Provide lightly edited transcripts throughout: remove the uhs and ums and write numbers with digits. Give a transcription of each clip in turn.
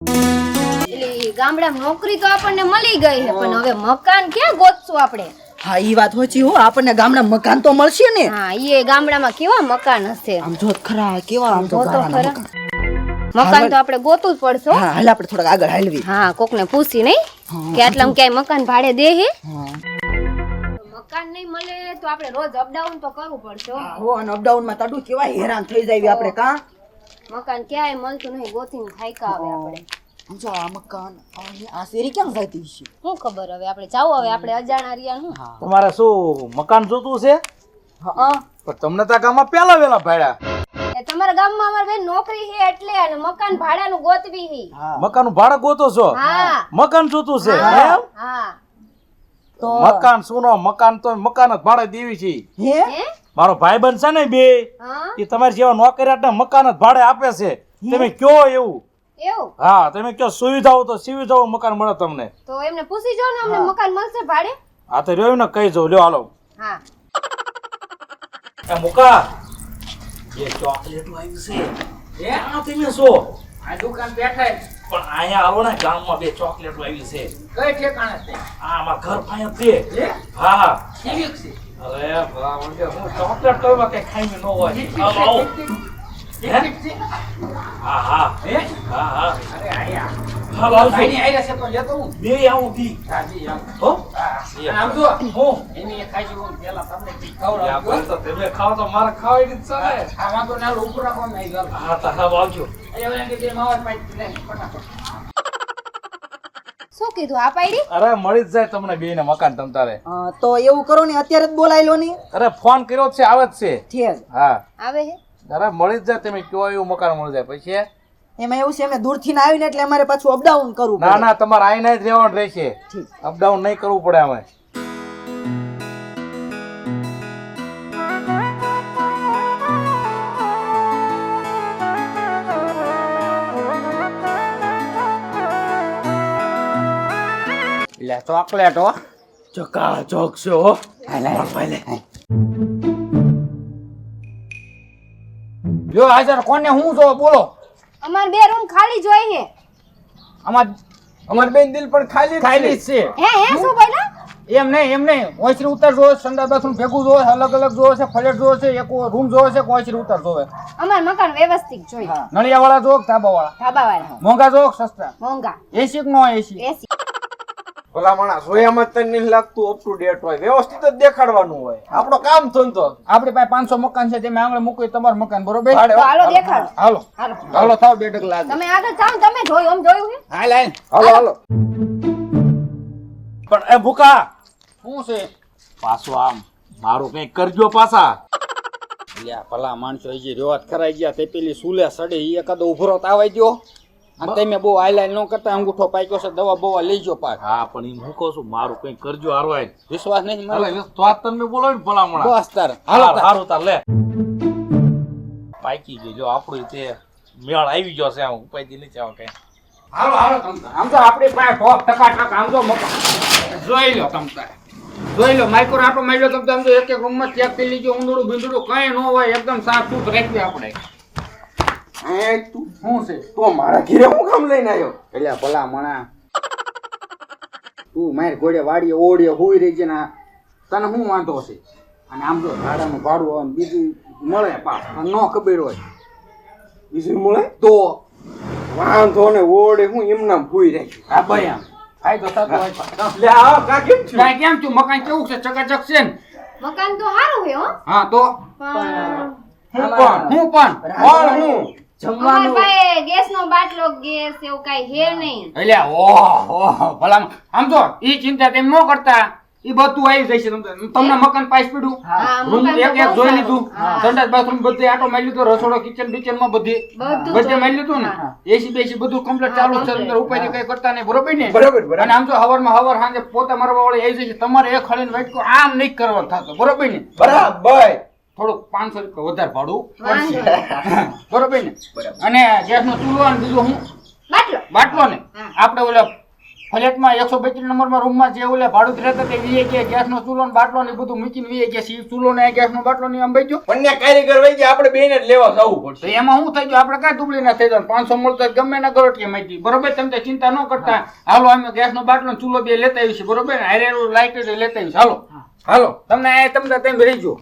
એટલે ગામડામાં નોકરી તો આપણને મળી ગઈ છે પણ હવે મકાન ક્યાં ગોતશું આપણે? હા ઈ વાત હોચી હો, આપણને ગામડા મકાન તો મળશે ને. હા ઈ ગામડામાં કેવા મકાન હશે? આમ જો ખરા કેવા આમ તો ગામડા મકાન તો આપણે ગોતવું જ પડશે. હા હાલ આપણે થોડાક આગળ હાલવી. હા કોકને પૂછી નહીં કે આટલામાં ક્યાંય મકાન ભાડે દે હે? મકાન નહીં મળે તો આપણે રોજ અપડાઉન તો કરવું પડશે. હો અને અપડાઉન માં તાડું કેવા હેરાન થઈ જાય આપણે કા. મકાન ક્યાંય મળતું નહીં, ગોતીને થાયકા આવે આપણે. જો આ મકાન આ શેરી ક્યાં જતી છે? શું ખબર હવે આપણે જાવ, હવે આપણે અજાણા રહ્યા હું. તમારે શું મકાન જોતું છે? હા પણ તમને તો ગામમાં પેલા વેલા ભાડ્યા. એ તમારા ગામમાં અમાર બેન નોકરી છે એટલે અને મકાન ભાડાનું ગોતવી છે. મકાનનું ભાડું ગોતો છો? હા મકાન જોતું છે એમ? હા તો મકાન સુનો મકાન તો મકાન જ ભાડે દેવી છે. હે હે મારો ભાઈબંધ છે ને બે, હા એ તમારી જેવા નોકરિયાતને મકાન જ ભાડે આપે છે. તમે કયો એવું? એવું હા તમે કયો સુવિધાઓ તો સુવિધાઓ મકાન મળે તમને. તો એમને પૂછી જો ને અમને મકાન મળશે ભાડે. હા તો રહ્યું ને કહી જો લ્યો હાલો. હા એ મુકા એ ચોકલેટ આવી છે. એ આ તમે શું આ દુકાન બેઠા પણ અહીંયા આવો ને ગામમાં બે ચોકલેટ આવી છે. કઈ ઠેકાણે છે? આમાં ઘર પાયા છે. હા કેવી છે? અરે ભલા મને હું ચોકલેટ કઈમાં કઈ ખાઈને ન હોય. આવો આવો. ઠીક છે. હા હા હે? હા હા અરે આયા હા બાબુ ભાઈની આયરા છે તો લેતો હું. બે આવું દી હાજી આમ. હો હા. આમ જો હું એની એક ખાઈ જવું પેલા તમને ઈ યા ખવડાવું. પણ તો તમે ખાવ તો મારે ખાવાની જ છે ને. આ વાંધો ના ઉપર રાખો ને ગયો. હા તો હા આવજો. અહીંયા ઓલા કે માવા પાઈ લે ફટાફટ. શું કીધું આ પાડી? અરે મળી જ જાય તમને બે ને મકાન તમ તારે. તો એવું કરો ને અત્યારે જ બોલાવી લો ને. અરે ફોન કર્યો છે આવે જ છે. ઠીક હા આવે હે? અરે મળી જ જાય તમે કયો એવું મકાન મળી જાય પછી. એમાં એવું છે અમે દૂરથી ના આવીને એટલે અમારે પાછું અપડાઉન કરવું ના પડે. ના તમારે આઈને જ રહેવાનું રહેશે. ઠીક. અપડાઉન નહીં કરવું પડે અમે. લે ચોકલેટ હો. ચકા ચોક છે હો. જો હાજર કોને હું જો બોલો. અમાર બે રૂમ ખાલી જોઈ હે. અમાર બેન દિલ પણ ખાલી છે. હે શું બોલ્યા? એમ નહીં ઓછરી ઉતાર જોવે, સંડા બાથરૂમ ભેગું જોવે, અલગ અલગ જોવે છે, ફ્લેટ જોવે છે, એક રૂમ જોવે છે, ઓછરી ઉતાર જોવે. અમાર મકાન વ્યવસ્થિત જોઈ. નળિયા વાળા જોવે, ધાબા વાળા, ધાબા વાળા મોંઘા જોવે, સસ્તા, મોંઘા એસી કે નો એસી. એસી. ભલા માણસ જોયામાં તને નહીં લાગતું અપ ટુ ડેટ હોય, વ્યવસ્થિત જ દેખાડવાનું હોય. આપણો કામ ધંધો. આપણી પાસે 500 મકાન છે, તેમાં આંગળે મૂકી તમારું મકાન બરોબર. તો હાલો દેખાડો. હાલો હાલો હાલો થાવ બે ડગલા આગળ. તમે આગળ જાઓ, તમે જોયું આમ જોયું હે? હાલ હાલ હાલો હાલો. પણ એ ભૂકા શું છે? પાછો આમ મારું કઈ કરજો પાછા. લ્યા ભલા માણસો એ જે રેવાત કરાઈ ગયા તે પેલી સુલે સડે ઈ એકાદો ઉભરો તાવાઈ ગયો અને તમે બહુ આઈલાઈન ન કરતા અંગૂઠો પાક્યો છે, દવા બવા લઈજો પાક. હા પણ એમ હું કહું છું મારું કઈ કરજો હારવાય. વિશ્વાસ નહીં મારો? તો આ તમે બોલો ને ભલા માણસ. બસ તાર હાલો તાર. હારું તાર લે. પાકી ગઈ જો આપણું તે મેળ આવી ગયો છે, આમ ઉપાયથી નથી આવ કઈ. હાલો હાલો તમ તાર. આમ તો આપણી પાસે ઠોક ટકા આમ તો જોઈ લો તમ તાર. જોઈ લો માઇક્રો આટો માર્યો તમ આમ તો એક એક રૂમમાં ચેક કરી લીજો, ઊંડું બિંદુડું કઈ ન હોય, એકદમ સાફ સુથ રાખવી આપણે. શું છે? તો મારા ઘરે હું કામ લઈને આવ્યો? એટલે ભલા મણા તું મારી ઘોડે વાડીએ ઓડીએ હુઈ રહી છે ને તને શું વાંધો છે? અને આમ જો ભાડાનું ભાડું આવે ને બીજું મળે પાસ ન ખબર હોય બીજું મળે તો વાંધો ને ઓડે હું એમના ભૂઈ રહી. હા ભાઈ આમ ફાયદો થતો હોય. લે આવ કા કેમ છું? કાંઈ કેમ છું? મકાન કેવું છે? ચકાચક છે ને? મકાન તો સારું હે હો. હા તો પણ હું પણ હું અમાર પાસે ગેસનો બાટલો ગેસ એવું કાઈ હે નહીં. એટલે ઓહો ભલા આમ તો ઈ ચિંતા તેમ ન કરતા, ઈ બધું આવી જશે. તમને મકાન પાસ પડ્યું, હા, રૂમ મકાન એક તો એક બહુ જોઈ સારું. લીધું, હા. સંડાસ બાથરૂમ બધે આટો મારી લીધો, રસોડો કિચન બિચન માં બધે બધું બધે મારી લીધું ને, હા. એસી બેસી બધું કમ્પ્લીટ હા, ચાલુ છે. complete. અંદર ઉપાય કઈ કરતા નહીં, બરોબર ને? બરાબર. અને આમ તો હવારમાં હવાર સાંજે પોતા મારવા વાળી આવી જશે. તમારે એક ખડીને વાટકો આમ નહીં કરવાનું થતો, બરોબર ને? બરાબર. થોડુંક 500 રૂપિયા વધારે ભાડું વાંધો પડશે, બરોબર ને? અને ગેસ નો ચૂલો અને બીજું હું બાટલો બાટલો ને હા. આપણે ઓલા ફ્લેટમાં 132 નંબરમાં રૂમમાં જે ઓલે ભાડું રહેતા તે વીએ કે ગેસનો ચૂલો ને બાટલો ને બધું મૂકીને વીએ કે સી ચૂલો ને ગેસનો બાટલો ને આમ બેજો પણ ત્યાં કારીગર વઈ ગયા આપણે બેને જ લેવા જવું તો પડશે. એમાં શું થઈ ગયું આપણે કાંઈ દુબળી ના થઈ જાય 500 મળતો હોય ગમે ના ગરોટીએ માગી બરોબર તમે તો ચિંતા ન કરતા હાલો અમે ગેસનો બાટલો ને ચૂલો બે લેતા આવીશું બરોબર ને હારે લાઈટ લેતા આવીશું હાલો હાલો તમને તમે રહીજો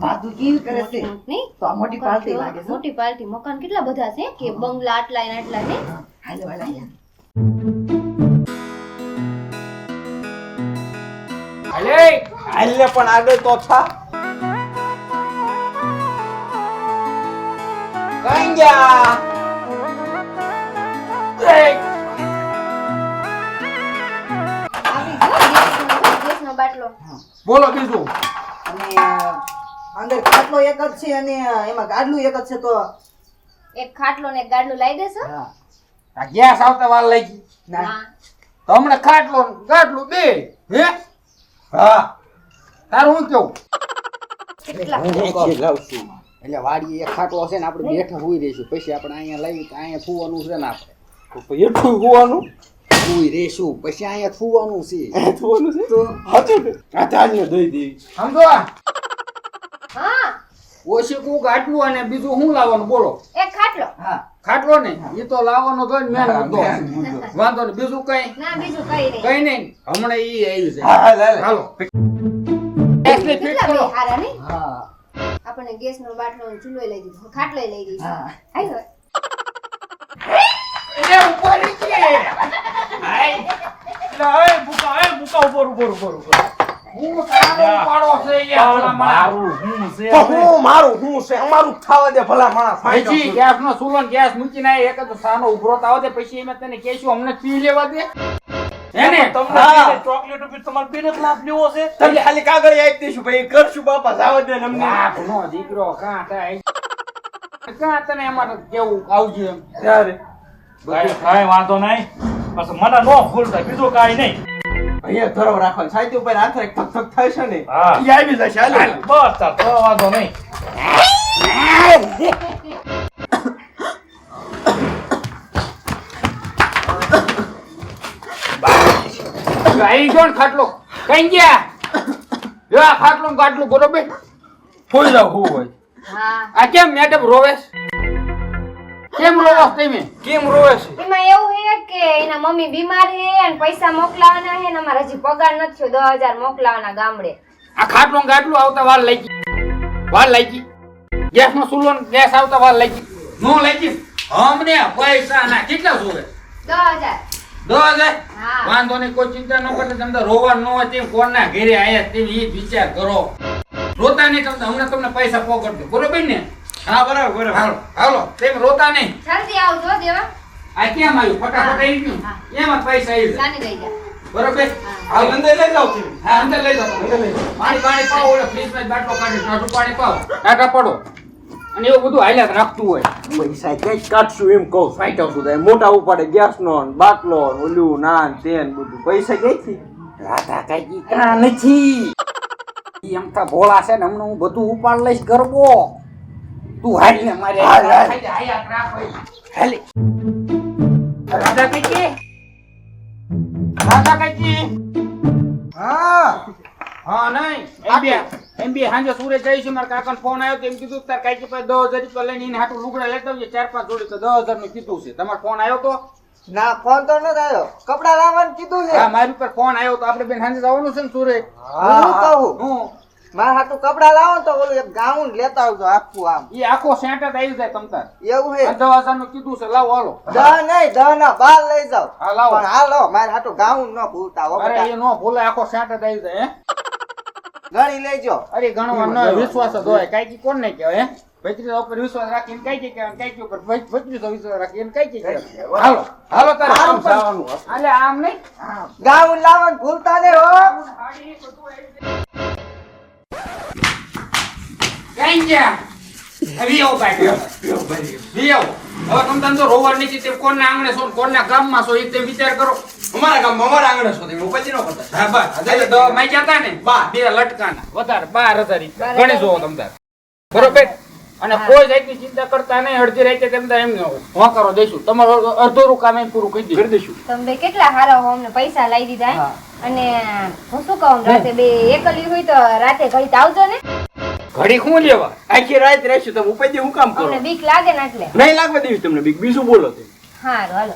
ભાદુ કેવી કરે છે નહીં તો આ મોટી પાર્ટી લાગે છે મોટી પાર્ટી મકાન કેટલા બધા છે કે બંગલા આટલા ને આટલા ને હાલો હાલો અહીંયા. હાલે હાલને પણ આગળ તો થા. કઈ ગયા? આવી ગયો ગેસનો બાટલો બોલો બીજું અને અંદર ખાટલો એક જ છે અને એમાં ગાડલું એક જ છે તો એક ખાટલો ને એક ગાડલું લાવી દેશો હા આ ગેસ આવતા વાર લાગી ના હા તો હમણાં ખાટલો ને ગાટલું બે હે હા તારું હું કેવું કેટલા એટલે વાડીએ એક ખાટલો છે ને આપણે બેઠા હોઈ રહીશું પછી આપણે અહીંયા લાવી તો અહીંયા ફૂવાનું છે ને આપણે એટલું હોવાનું હોઈ રહીશું પછી અહીંયા ફૂવાનું છે થવાનું છે તો હાચું ને આ ચાલને દઈ દેવી. સમજો હા ઓછી કુક આટલું અને બીજું શું લાવવાનું બોલો એક ખાટલો હા ખાટલો ને એ તો લાવવાનો તો મેન મુદ્દો વાંધો ને બીજું કઈ ના બીજું કઈ નહીં કઈ નહીં હમણાં ઈ આવ્યું છે હા હાલ હાલ. હાલો ગેસને ફિટ કેટલા કરો બે હારા નહીં હા આપણને ગેસનો બાટલો ને ચૂલો લઈ દીધો ખાટલો લઈ દીધો હા હાલો એ ઉપર છે હાય. એટલે એ બુકા ઉપર. હું તારો પાડો છે યાર ભલા માણસ. હું છે અમારું ખાવા દે ભલા માણસ. પછી ગેસનો ચૂલો ને ગેસ મૂકીને આ એક જ સાનો ઉભરો થાવ દે પછી એમાં તને કહેશું અમને પી લેવા દે એને તમને હા. ચોકલેટ ઉપર તમારે બેને જ લાભ લેવો છે તમને ખાલી કાગળ આપી દઈશું ભાઈ કરશું બાપા જાવ દે ને અમને. બાપનો દીકરો કાં થાય કાં તને અમારે કેવું આવજે એમ ત્યારે કાંઈ વાંધો નહીં બસ મને નો ભૂલતા બીજું કાંઈ નહીં અહીંયા ધરવ રાખવાનું સાઈડ ઉપર હાથ રાખ થક થક થાય છે ને હા. ઈ આવી જશે હાલ બસ તાર તો વાંધો નહીં અહીં જો ને ખાટલો કઈ ગયા જો આ ખાટલો ને ગાટલું બરોબર ફોઈ જાવ હું હોય હા આ કેમ મેડમ રોવેશ કેમ રોવેશ તમે કેમ રોવે છે એમાં એવું હે કે એના મમ્મી બીમાર હે અને પૈસા મોકલાવાના હે ને અમારે હજી પગાર નથી થયો 10,000 મોકલાવાના ગામડે આ ખાટલો ને ગાટલું આવતા વાર લાગી ગેસ નો ચૂલો ને ગેસ આવતા વાર લાગી નો લાગી અમને પૈસા ના કેટલા જોવે 10,000 10,000 હા. વાંધો નહીં કોઈ ચિંતા ન કરતા તમને રોવા ન હોય તેમ કોણના ઘરે આયા તેમ ઈ વિચાર કરો રોતા નહીં તમને હમણાં તમને પૈસા પોકટ દો બરોબર ને હા બરાબર હાલો હાલો તેમ રોતા નહીં જલ્દી આવજો દેવા આ કેમ આવ્યું ફટાફટ આવી ગયું હા. એમાં પૈસા આવી જાય જાની લઈ જા બરોબર હાલ અંદર લઈ જાવ તમે હા અંદર લઈ જાઓ અંદર લઈ જાઓ પાણી પાવો ઓલે ફ્રીજમાં બાટલો કાઢી ઠંડુ પાણી પાવો ટાટા પડો અને એવું બધું હાલ્યા જ રાખતું હોય પૈસા ક્યાંક કાઢશું એમ કહું ફાઈટા સુધી મોટા ઉપાડે ગેસ નો બાટલો ઓલું નાન તેન બધું પૈસા ક્યાંથી રાધા કાકી કાં નથી ઈ અમથા ભોળા છે ને હમણાં હું બધું ઉપાડ લઈશ ગરબો તું હાલ ને મારે હાલ, હાલ. હાયા રાખ હાલે રાધા કાકી રાધા કાકી હા હા નહીં એમ બી હાંજે સુરત જઈશ મારા કાકાનો ફોન આવ્યો તો એમ કીધું કે તાર કાકી પાસે 10,000 રૂપિયા લઈને એને હાટું લુગડા લેતા આવજે 4-5 જોડી તો 10,000 નું કીધું છે તમારો ફોન આવ્યો તો ના ફોન તો નથી આવ્યો કપડા લાવવાનું કીધું છે હા મારી ઉપર ફોન આવ્યો તો આપણે બેન હાંજે જવાનું છે ને સુરત હું કહું હું મારા હાટુ કપડા લાવો ને તો ઓલું એક ગાઉન લેતા આવજો આખું આમ ઈ આખો સેન્ટ જ આવી જાય તમતાર એવું હે 10,000 નું કીધું છે લાવો હાલો 10 નહીં 10 ના 12 લઈ જાવ હા લાવો પણ હાલો મારે હાટુ ગાઉન ન ભૂલતા હો અરે બેટા એ નો ભૂલે આખો સેન્ટ જ આવી જાય હે ગણી લેજો અરે ગણવા ન વિશ્વાસ જ હોય કાંઈ કોણ નહીં કહેવાય હે ભત્રીજા ઉપર વિશ્વાસ રાખીને કાંઈ કહેવાય કાંઈ ઉપર ભત્રીજો વિશ્વાસ રાખીને કાંઈ કહેવાય હાલો હાલો તારે આમ જવાનું એટલે આમ નહીં ગાઉન લાવવાનું ભૂલતા નહીં હો કઈ ગયા હવે આવો બાઈક હવે તમે ધંધો રોવા નથી તે કોણના આંગણે છો કોણના ગામમાં છો એ તે વિચાર કરો અમારા ગામમાં અમારા આંગણે છો તમે ઉપાજી ન કરતા હા બસ એટલે તો માઈ જતા ને બે લટકાના વધારે 12,000 ગણી જોવો તમ તાર બરોબર અને કોઈ જાતની ચિંતા કરતા નહીં. અડધી રાતે તેમ એમને હોંકારો દઈશું. તમારું અડધોરું કામ એમ પૂરું કરી દઈશું. તમે બે કેટલા હારા હો, અમને પૈસા લાવી દીધા હે. અને હું શું કહું, રાતે બે એકલી હોય તો રાતે ઘડી તો આવજો ને. ઘડી શું લેવા? આખી રાત રહેશું તમે ઉપાય હું કામ કરો અમને બીક લાગે ને એટલે. નહીં લાગવા દેવી તમને બીક બીજું બોલો તમે હારું હાલો.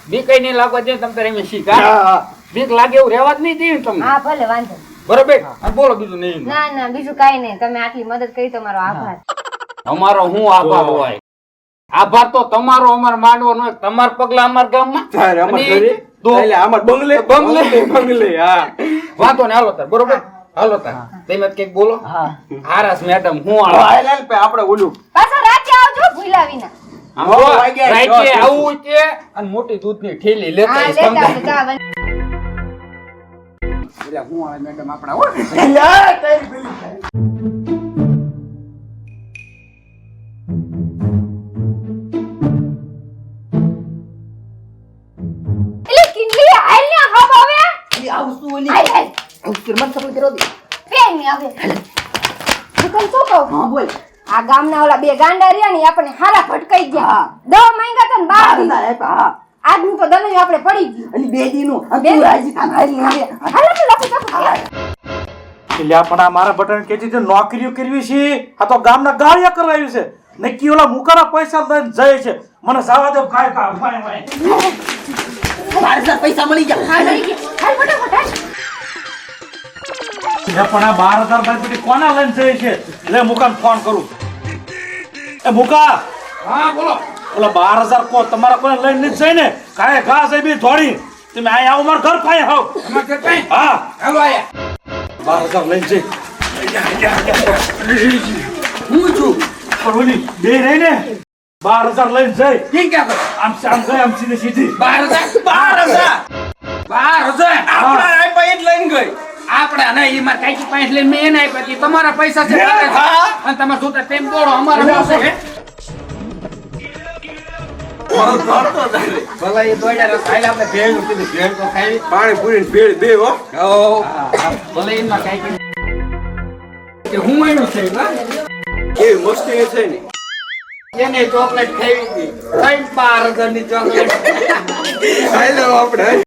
બીક કઈ નહીં લાગવા દે. તમે એમ શીખા બીક લાગે એવું રહેવા જ નહીં દે તમને. હા ભલે વાંધો નહીં. બરોબર? હા, બોલો બીજું નહીં. ના ના બીજું કાઈ નહીં. તમે આટલી મદદ કરી તમારો આભાર. અમારો હું આભાર હોય? આભાર તો તમારો અમાર માંડવાનો હોય. તમારા પગલા અમાર ગામમાં તારે અમાર અને ઘરે દો- એટલે અમાર બંગલે બંગલે હા વાંધો ને હાલો તાર. બરોબર? હાલો તાર. તમે કઈક બોલો. હારાસ મેડમ હું આપણે ઓલું પાછા રાતે આવજો ભૂલા વિના. રાતે આવું છે અને મોટી દૂધની થેલી લેતા હા આવીશ. લેતા સમજાય? આવજો, ચા બની. એટલે હું આ મેડમ આપણા હો. એટલે કિંડલી હાલ ને હબ હવે. ઈ આવશું ઓલી હાલ હાલ. આવશું મન સપોર્ટ કરો દે કેમ નહીં આવે? હું તને શું કહું? હા બોલ આ ગામના ઓલા બે ગાંડા રહ્યા ને ઈ આપણને હારા ભટકાઈ ગયા. હા. 10 માંગ્યા તા ને 12 12 આપ્યા હા આજનું તો દલયું આપણે પડી ગયું. અને બે દીનું બે તું રાજી થાન હારી હારી હાલો તો લપુ લપુ. એટલે પણ આ મારા બટન કે છે નોકરીઓ કરવી છે, આ તો ગામના ગાળિયા કરાવી છે. નક્કી ઓલા મુકાના પૈસા લઈને જાય છે. મને જવા દે કાય કા વાય વાય. 12,000 પૈસા મળી ગયા હા લઈ ગયા. હાલ ફટાફટ હાલ. એટલે પણ આ 12,000 ભાઈ પેટી કોના લઈને જાય છે? લે મુકાને ફોન કરું. એ મુકા, હા બોલો. ઓલા 12,000 કો તમારા કોઈ લઈને નથી જાય ને? કાય ઘા છે બી થોડી. તમે અહીં આવો મારા ઘર પાસે આવો. અમાર ઘર પાસે? હા, હાલો આયા. 12,000 લઈને જાય. હું છું. પણ ઓલી બે રહી ને 12,000 લઈને જાય. ઠીક છે. આમ જાય આમ સીધી સીધી. 12,000 આપણા આપ્યા એ જ લઈને ગઈ. આપણે નહીં ઈ માર કાકી પાસે લઈને મેં એને આપ્યા હતી. તમારા પૈસા છે અને તમારે જોતા તેમ દોડો અમારા પાસે છે. ભલા એ દોડ્યા તો ખાઈ લે. આપણે ભેળ કીધું ભેળ તો ખાઈ. પાણી પૂરી ભેળ બે હો ભલે એમાં કાકી કે હું આવ્યો છે ના કેવી મસ્તી છે ને એને ચોકલેટ ખાવી હતી. 12,000 ની ચોકલેટ. ખાઈ લો આપણે